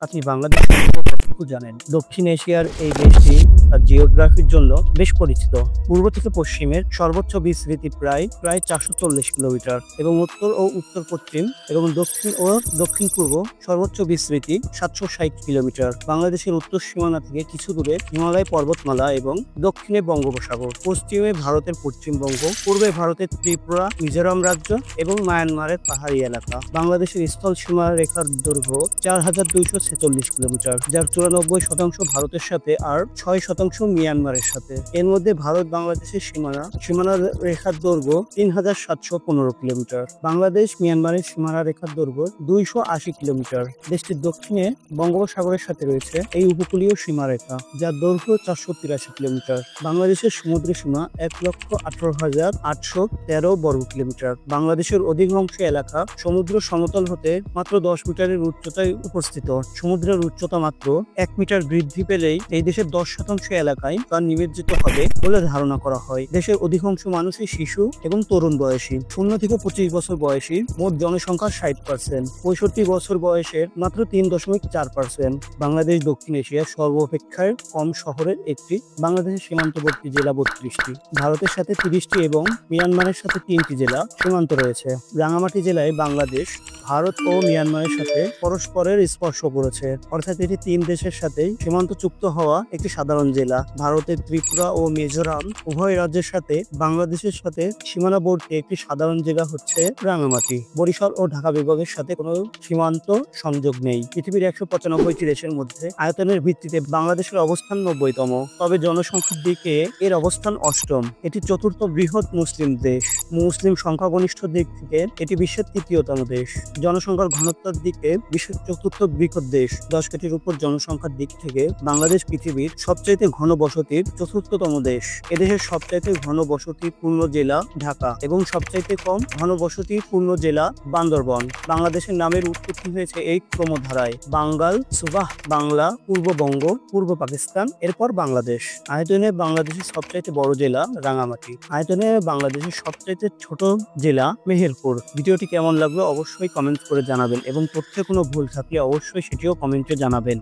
আপনি বাংলাদেশ সম্পর্কে কতটুকু জানেন? দক্ষিণ এশিয়ার এই দেশটি তার জিওগ্রাফির জন্য বেশ পরিচিত। পূর্ব থেকে পশ্চিমের সর্বোচ্চ বিস্তৃতি প্রায় ৪৪০ কিলোমিটার এবং উত্তর ও উত্তর-পশ্চিম এবং দক্ষিণ-পূর্ব সর্বোচ্চ বিস্তৃতি ৭৬০ কিলোমিটার। বাংলাদেশের উত্তর সীমানা থেকে কিছু দূরে হিমালয় পর্বতমালা এবং দক্ষিণে বঙ্গোপসাগর, পশ্চিমে ভারতের পশ্চিমবঙ্গ, পূর্বে ভারতের ত্রিপুরা, মিজোরাম রাজ্য এবং মায়ানমারের পাহাড়ি এলাকা। বাংলাদেশের স্থল সীমা রেখার দৈর্ঘ্য ৪,২৪৬ কিলোমিটার, যার ৯৪% ভারতের সাথে আর ৬% মিয়ানমারের সাথে। এর মধ্যে ভারত বাংলাদেশের সীমানা রেখার দৈর্ঘ্য ৩,৭১৫ কিলোমিটার। বাংলাদেশ মিয়ানমারের সীমানা রেখার দৈর্ঘ্য ২৮০ কিলোমিটার। দেশটির দক্ষিণে বঙ্গোপসাগরের সাথে রয়েছে এই উপকূলীয় সীমারেখা, যার দৈর্ঘ্য ৪৮৩ কিলোমিটার। বাংলাদেশের সমুদ্র সীমা ১,১৮,৮১৩ বর্গ কিলোমিটার। বাংলাদেশের অধিকাংশ এলাকা সমুদ্র সমতল হতে মাত্র ১০ মিটারের উচ্চতায় উপস্থিত। সমুদ্রের উচ্চতা মাত্র ১ মিটার বৃদ্ধি পেলেই এই দেশের ১০% এলাকায় তা নিমজ্জিত হবে বলে ধারণা করা হয়। দেশের অধিকাংশ মানুষই শিশু এবং তরুণ বয়সী। ০ থেকে ২৫ বছর বয়সী মোট জনসংখ্যার ৬০%। ৬৫ বছর বয়সের মাত্র ৩.৪%। বাংলাদেশ দক্ষিণ এশিয়ার সর্বাপেক্ষা কম শহরের একটি। বাংলাদেশের সীমান্তবর্তী জেলা ৩২টি, ভারতের সাথে ৩০টি এবং মিয়ানমারের সাথে ৩টি জেলা সীমান্ত রয়েছে। রাঙামাটি জেলায় বাংলাদেশ ভারত ও মিয়ানমারের সাথে পরস্পরের স্পর্শ করেছে, অর্থাৎ এটি ৩ দেশের সাথেই সীমান্তযুক্ত হওয়া একটি সাধারণ জেলা। ভারতের ত্রিপুরা ও মিজোরাম উভয় রাজ্যের সাথে বাংলাদেশের সাথে সীমানাবর্তী একটি সাধারণ জেলা হচ্ছে রাঙামাটি। বরিশাল ও ঢাকা বিভাগের সাথে কোনো সীমান্ত সংযোগ নেই। পৃথিবীর ১৯৫টি দেশের মধ্যে আয়তনের ভিত্তিতে বাংলাদেশের অবস্থান ৯০তম, তবে জনসংখ্যার দিকে এর অবস্থান ৮ম। এটি চতুর্থ বৃহৎ মুসলিম দেশ। মুসলিম সংখ্যাগরিষ্ঠ দিক থেকে এটি বিশ্বের ৩য়তম দেশ। জনসংখ্যার ঘনত্বের দিকে বিশ্বের চতুর্থ বৃহৎ দেশ। ১০ কোটির উপর জনসংখ্যার দিক থেকে বাংলাদেশ পৃথিবীর সবচাইতে ঘনবসতির ৪র্থতম দেশ। এদেশের সবচাইতে ঘনবসতিপূর্ণ জেলা ঢাকা এবং সবচাইতে কম ঘনবসতিপূর্ণ জেলা বান্দরবন। বাংলাদেশের নামের উৎপত্তি হয়েছে এই ক্রমধারায়: বাঙ্গাল, সুবাহ বাংলা, পূর্ববঙ্গ, পূর্ব পাকিস্তান, এরপর বাংলাদেশ। আয়তনে বাংলাদেশের সবচাইতে বড় জেলা রাঙামাটি। আয়তনে বাংলাদেশের সবচাইতে ছোট জেলা মেহেরপুর। ভিডিওটি কেমন লাগলো অবশ্যই কমেন্ট করে জানাবেন এবং তথ্যে কোনো ভুল থাকলে অবশ্যই সেটিও কমেন্টে জানাবেন।